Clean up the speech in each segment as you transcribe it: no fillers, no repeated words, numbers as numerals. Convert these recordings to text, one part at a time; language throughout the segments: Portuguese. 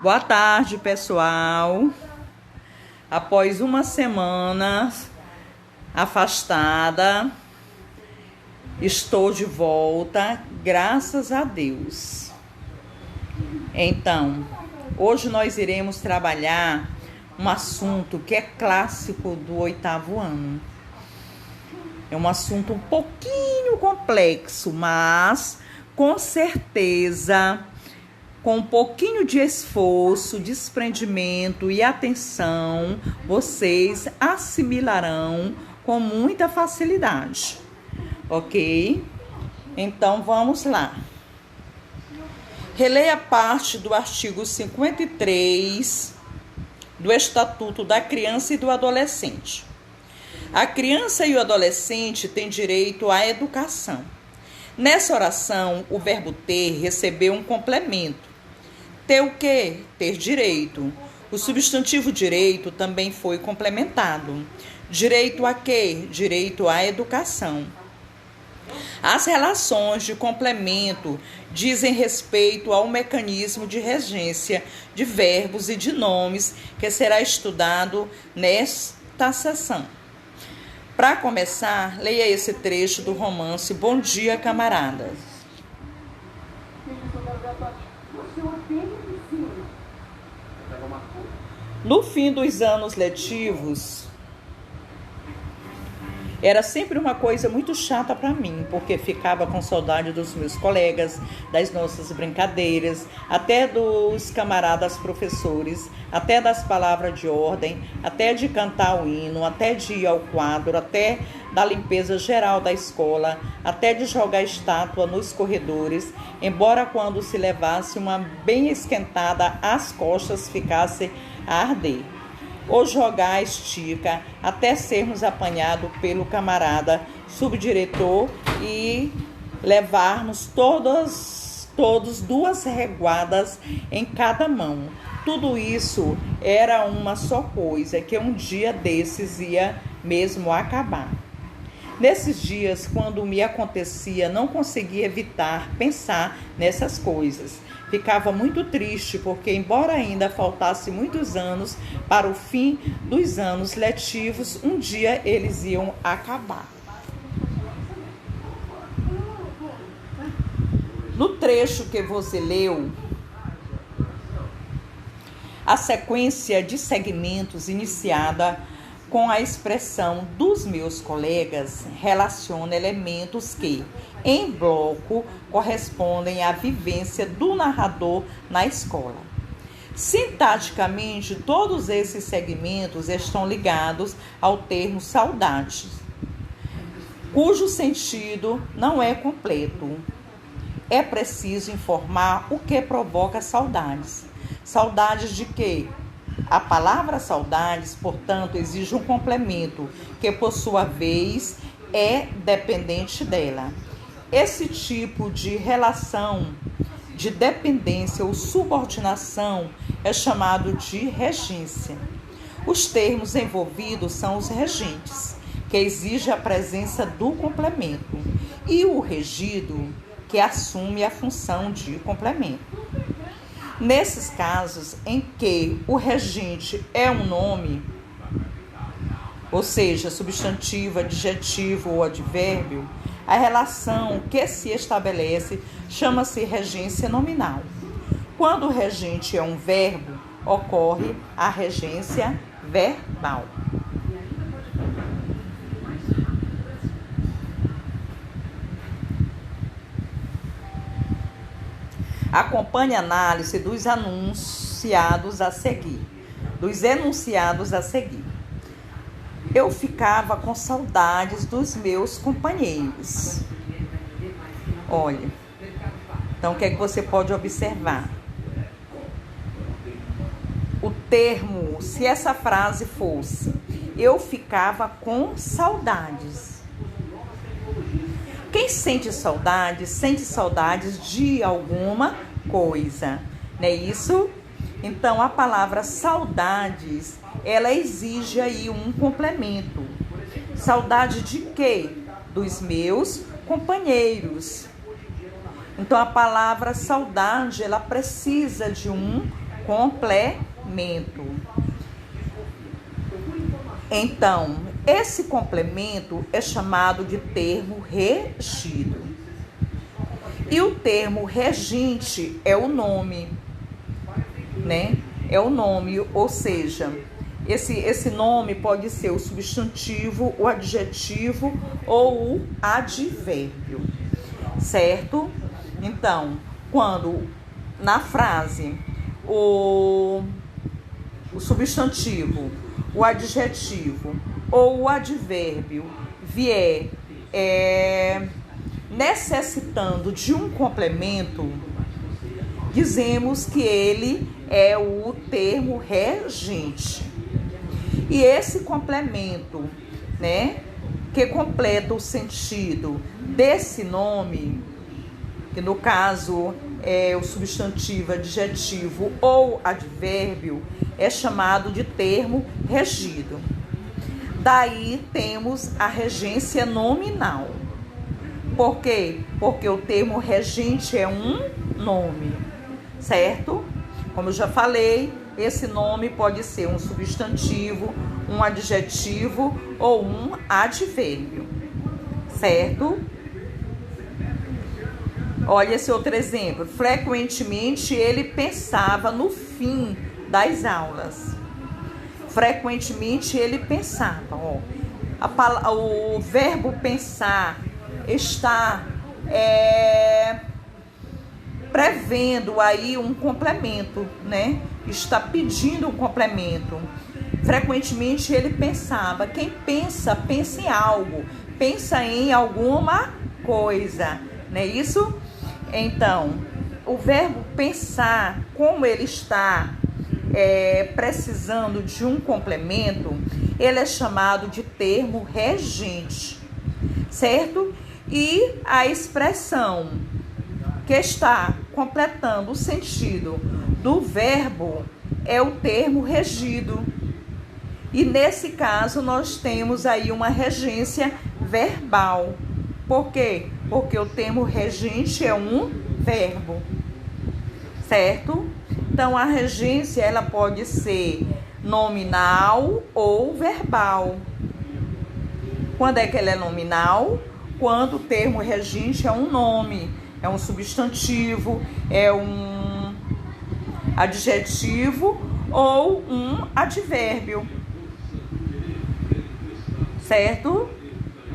Boa tarde, pessoal. Após uma semana afastada, estou de volta, graças a Deus. Então, hoje nós iremos trabalhar um assunto que é clássico do 8º ano. É um assunto um pouquinho complexo, mas com certeza, com um pouquinho de esforço, desprendimento e atenção, vocês assimilarão com muita facilidade, ok? Então, vamos lá. Releia parte do artigo 53 do Estatuto da Criança e do Adolescente. A criança e o adolescente têm direito à educação. Nessa oração, o verbo ter recebeu um complemento. Ter o quê? Ter direito. O substantivo direito também foi complementado. Direito a quê? Direito à educação. As relações de complemento dizem respeito ao mecanismo de regência de verbos e de nomes que será estudado nesta sessão. Para começar, leia esse trecho do romance Bom Dia, Camaradas. No fim dos anos letivos, era sempre uma coisa muito chata para mim, porque ficava com saudade dos meus colegas, das nossas brincadeiras, até dos camaradas professores, até das palavras de ordem, até de cantar o hino, até de ir ao quadro, até da limpeza geral da escola, até de jogar estátua nos corredores, embora quando se levasse uma bem esquentada, as costas ficassem a arder. Ou jogar a estica até sermos apanhados pelo camarada subdiretor e levarmos todos 2 reguadas em cada mão. Tudo isso era uma só coisa, que um dia desses ia mesmo acabar. Nesses dias, quando me acontecia, não conseguia evitar pensar nessas coisas. Ficava muito triste, porque embora ainda faltasse muitos anos para o fim dos anos letivos, um dia eles iam acabar. No trecho que você leu, a sequência de segmentos iniciada com a expressão dos meus colegas relaciona elementos que, em bloco, correspondem à vivência do narrador na escola. Sintaticamente, todos esses segmentos estão ligados ao termo saudades, cujo sentido não é completo. É preciso informar o que provoca saudades. Saudades de quê? A palavra saudades, portanto, exige um complemento, que por sua vez é dependente dela. Esse tipo de relação de dependência ou subordinação é chamado de regência. Os termos envolvidos são os regentes, que exige a presença do complemento, e o regido, que assume a função de complemento. Nesses casos em que o regente é um nome, ou seja, substantivo, adjetivo ou advérbio, a relação que se estabelece chama-se regência nominal. Quando o regente é um verbo, ocorre a regência verbal. Acompanhe a análise dos enunciados a seguir. Eu ficava com saudades dos meus companheiros. Olha, então o que é que você pode observar? O termo, se essa frase fosse, eu ficava com saudades. Quem sente saudades de alguma coisa, não é isso? Então, a palavra saudades, ela exige aí um complemento. Saudade de quê? Dos meus companheiros. Então, a palavra saudade, ela precisa de um complemento. Então, esse complemento é chamado de termo regido. E o termo regente é o nome, né? É o nome, ou seja, esse nome pode ser o substantivo, o adjetivo ou o advérbio, certo? Então, quando na frase o substantivo, o adjetivo ou o advérbio vier necessitando de um complemento, dizemos que ele é o termo regente. E esse complemento, né, que completa o sentido desse nome, que no caso é o substantivo, adjetivo ou advérbio, é chamado de termo regido. Daí temos a regência nominal. Por quê? Porque o termo regente é um nome, certo? Como eu já falei, esse nome pode ser um substantivo, um adjetivo ou um advérbio, certo? Olha esse outro exemplo. Frequentemente ele pensava no fim das aulas. Frequentemente ele pensava. O verbo pensar está prevendo aí um complemento, né? Está pedindo um complemento. Frequentemente ele pensava. Quem pensa, pensa em algo. Pensa em alguma coisa, não é isso? Então, o verbo pensar, como ele está precisando de um complemento, ele é chamado de termo regente, certo? E a expressão que está completando o sentido do verbo é o termo regido. E nesse caso nós temos aí uma regência verbal. Por quê? Porque o termo regente é um verbo, certo? Então a regência ela pode ser nominal ou verbal. Quando é que ela é nominal? Quando o termo regente é um nome, é um substantivo, é um adjetivo ou um advérbio, certo?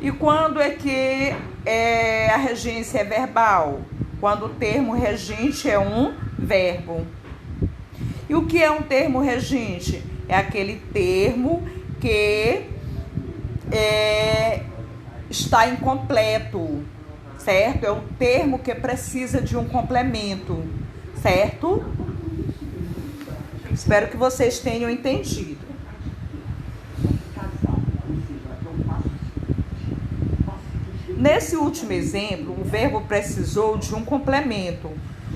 E quando é que a regência é verbal? Quando o termo regente é um verbo. E o que é um termo regente? É aquele termo que está incompleto, certo? É um termo que precisa de um complemento, certo? Espero que vocês tenham entendido. Nesse último exemplo, o verbo precisou de um complemento.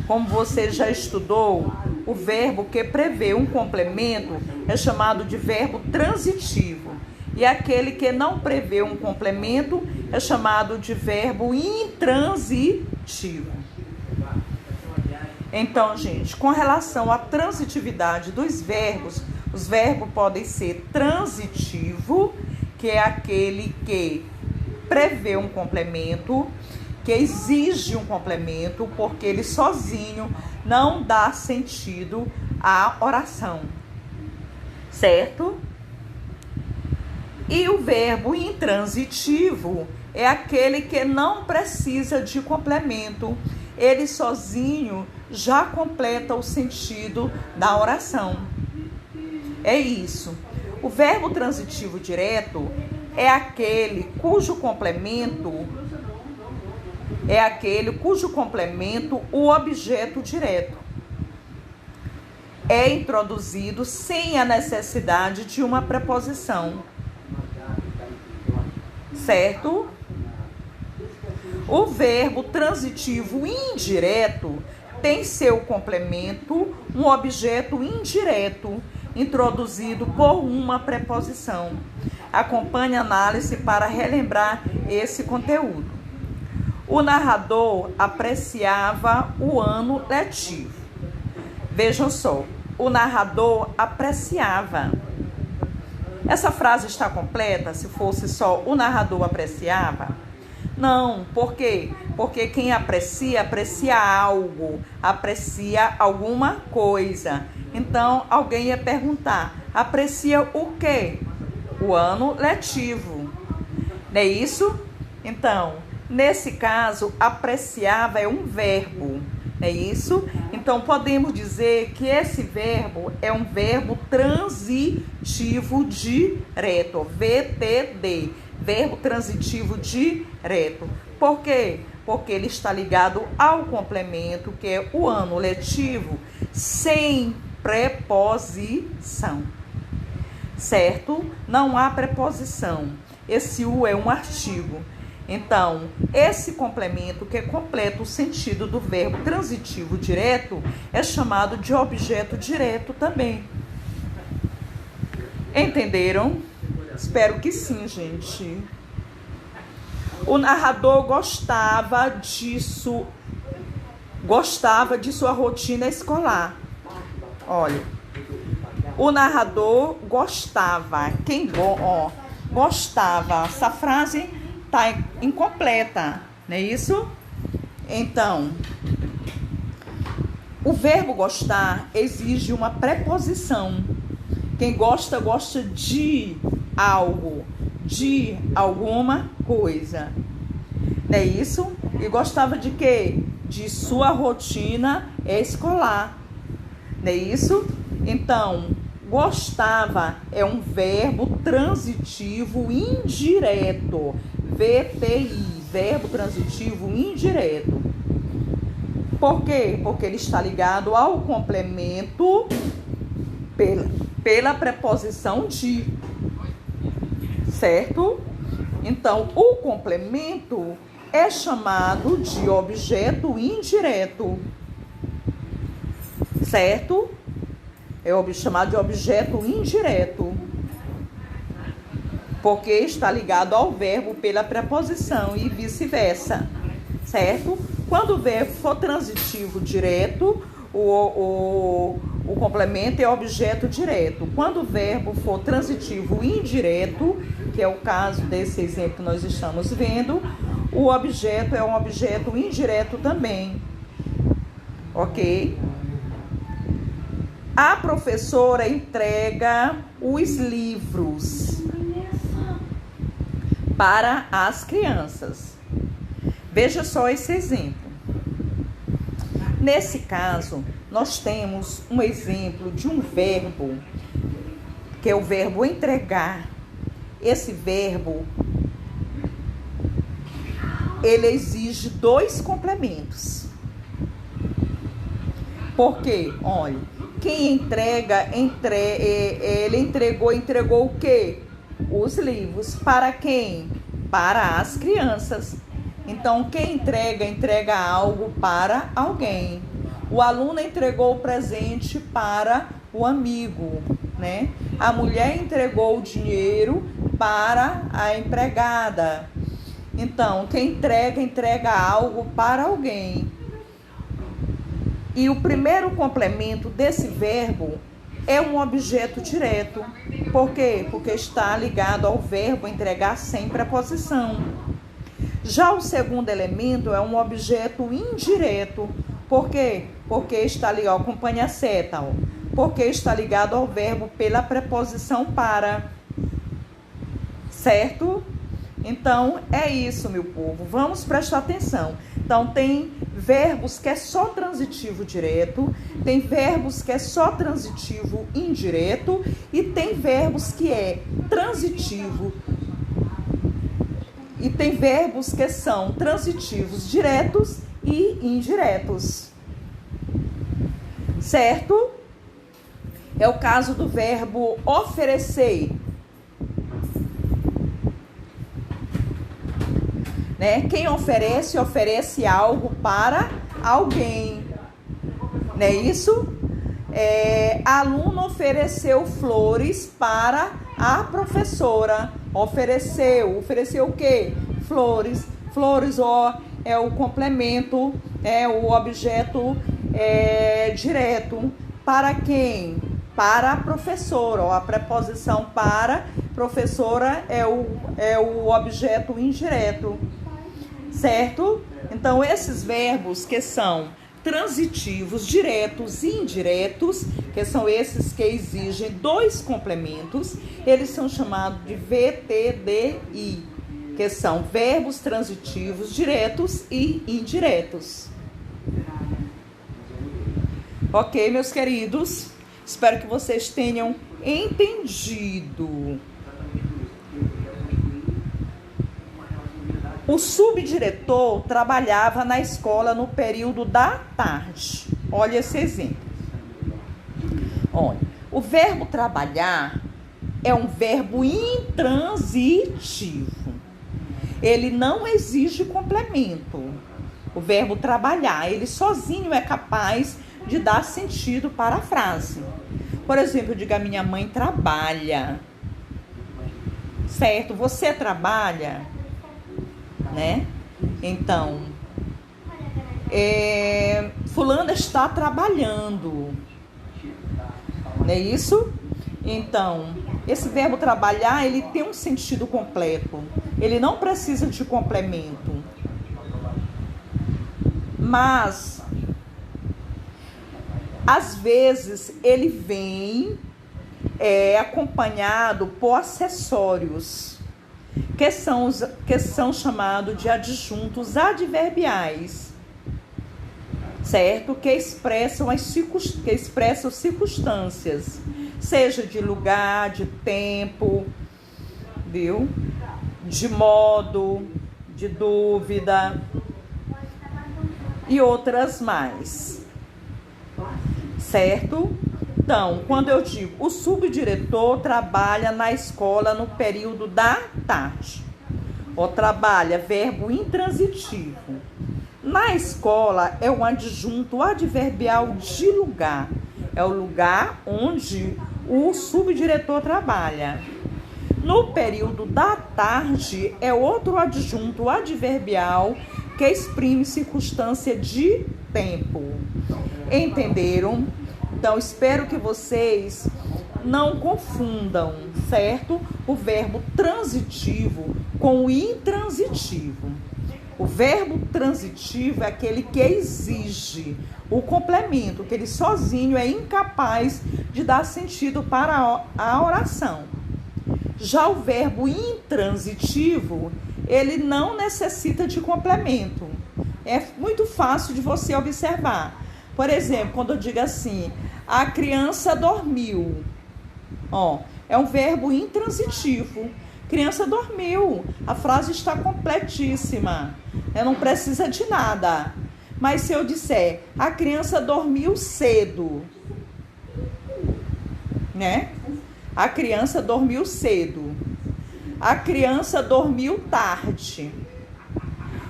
Como você já estudou, o verbo que prevê um complemento é chamado de verbo transitivo. E aquele que não prevê um complemento é chamado de verbo intransitivo. Então, gente, com relação à transitividade dos verbos, os verbos podem ser transitivo, que é aquele que prevê um complemento, que exige um complemento, porque ele sozinho não dá sentido à oração, certo? E o verbo intransitivo é aquele que não precisa de complemento, ele sozinho já completa o sentido da oração. É isso. O verbo transitivo direto é aquele cujo complemento o objeto direto é introduzido sem a necessidade de uma preposição, certo? O verbo transitivo indireto tem seu complemento um objeto indireto introduzido por uma preposição. Acompanhe a análise para relembrar esse conteúdo. O narrador apreciava o ano letivo. Vejam só, o narrador apreciava. Essa frase está completa se fosse só o narrador apreciava? Não, por quê? Porque quem aprecia, aprecia algo, aprecia alguma coisa. Então, alguém ia perguntar, aprecia o quê? O ano letivo. Não é isso? Então, nesse caso, apreciava é um verbo. É isso? Então, podemos dizer que esse verbo é um verbo transitivo direto, VTD, verbo transitivo direto. Por quê? Porque ele está ligado ao complemento, que é o ano letivo, sem preposição, certo? Não há preposição. Esse U é um artigo. Então, esse complemento que completa o sentido do verbo transitivo direto é chamado de objeto direto também. Entenderam? Espero que sim, gente. O narrador gostava de sua rotina escolar. Olha, o narrador gostava. Gostava. Essa frase está incompleta, não é isso? Então, o verbo gostar exige uma preposição. Quem gosta, gosta de algo, de alguma coisa, não é isso? E gostava de quê? De sua rotina escolar, não é isso? Então, gostava é um verbo transitivo indireto, VTI, verbo transitivo indireto. Por quê? Porque ele está ligado ao complemento pela preposição de, certo? Então, o complemento é chamado de objeto indireto, certo? É chamado de objeto indireto, porque está ligado ao verbo pela preposição e vice-versa, certo? Quando o verbo for transitivo direto, o complemento é objeto direto. Quando o verbo for transitivo indireto, que é o caso desse exemplo que nós estamos vendo, o objeto é um objeto indireto também, ok? A professora entrega os livros para as crianças. Veja só esse exemplo. Nesse caso, nós temos um exemplo de um verbo, que é o verbo entregar. Esse verbo, ele exige dois complementos. Por quê? Olha, quem entrega, ele entregou o quê? Os livros. Para quem? Para as crianças. Então, quem entrega algo para alguém. O aluno entregou o presente para o amigo, né? A mulher entregou o dinheiro para a empregada. Então, quem entrega algo para alguém. E o primeiro complemento desse verbo é um objeto direto. Por quê? Porque está ligado ao verbo entregar sem preposição. Já o segundo elemento é um objeto indireto. Por quê? Porque está ligado, acompanha a seta, ó. Porque está ligado ao verbo pela preposição para. Certo? Então, é isso, meu povo. Vamos prestar atenção. Então, tem verbos que é só transitivo direto, tem verbos que é só transitivo indireto e tem verbos que é transitivo. E tem verbos que são transitivos diretos e indiretos. Certo? É o caso do verbo oferecer. Né? Quem oferece, oferece algo para alguém. Não é isso? Aluno ofereceu flores para a professora. Ofereceu o quê? Flores. Flores, ó, é o complemento, é o objeto direto. para quem? Para a professora. Ó, a preposição para professora é o objeto indireto, certo? Então, esses verbos que são transitivos, diretos e indiretos, que são esses que exigem dois complementos, eles são chamados de VTDI, que são verbos transitivos, diretos e indiretos. Ok, meus queridos? Espero que vocês tenham entendido. O subdiretor trabalhava na escola no período da tarde. Olha esse exemplo. Olha, o verbo trabalhar é um verbo intransitivo. Ele não exige complemento. O verbo trabalhar, ele sozinho é capaz de dar sentido para a frase. Por exemplo, eu digo: a minha mãe trabalha. Certo? Você trabalha? Né? Então, fulana está trabalhando. Não é isso? Então, esse verbo trabalhar, ele tem um sentido completo. Ele não precisa de complemento. Mas, às vezes, ele vem acompanhado por acessórios, que são chamados de adjuntos adverbiais, certo? Que expressam circunstâncias, seja de lugar, de tempo, viu? De modo, de dúvida e outras mais, certo? Então, quando eu digo o subdiretor trabalha na escola no período da tarde, ou trabalha, verbo intransitivo. Na escola é um adjunto adverbial de lugar, é o lugar onde o subdiretor trabalha. No período da tarde é outro adjunto adverbial que exprime circunstância de tempo. Entenderam? Então, espero que vocês não confundam, certo? O verbo transitivo com o intransitivo. O verbo transitivo é aquele que exige o complemento, que ele sozinho é incapaz de dar sentido para a oração. Já o verbo intransitivo, ele não necessita de complemento. É muito fácil de você observar. Por exemplo, quando eu digo assim: a criança dormiu. Ó, é um verbo intransitivo. Criança dormiu. A frase está completíssima. Não precisa de nada. Mas se eu disser: a criança dormiu cedo, né? A criança dormiu cedo. A criança dormiu tarde.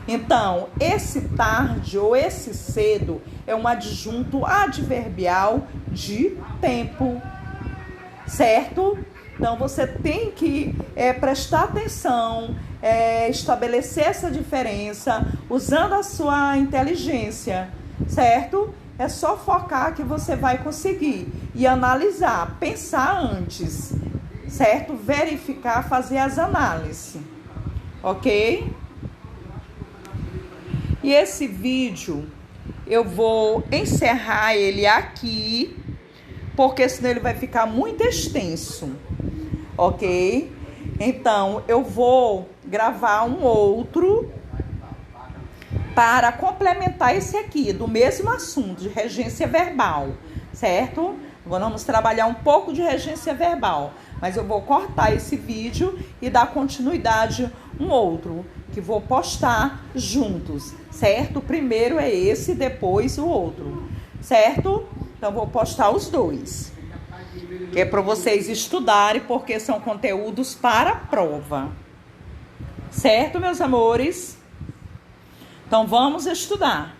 Então, esse tarde ou esse cedo é um adjunto adverbial de tempo, certo? Então, você tem que prestar atenção, estabelecer essa diferença usando a sua inteligência, certo? É só focar que você vai conseguir e analisar, pensar antes, certo? Verificar, fazer as análises, ok? E esse vídeo eu vou encerrar ele aqui, porque senão ele vai ficar muito extenso, ok? Então, eu vou gravar um outro para complementar esse aqui, do mesmo assunto, de regência verbal, certo? Agora vamos trabalhar um pouco de regência verbal, mas eu vou cortar esse vídeo e dar continuidade um outro, que vou postar juntos, certo? O primeiro é esse, depois o outro, certo? Então, vou postar os dois, que é para vocês estudarem, porque são conteúdos para a prova, certo, meus amores? Então, vamos estudar.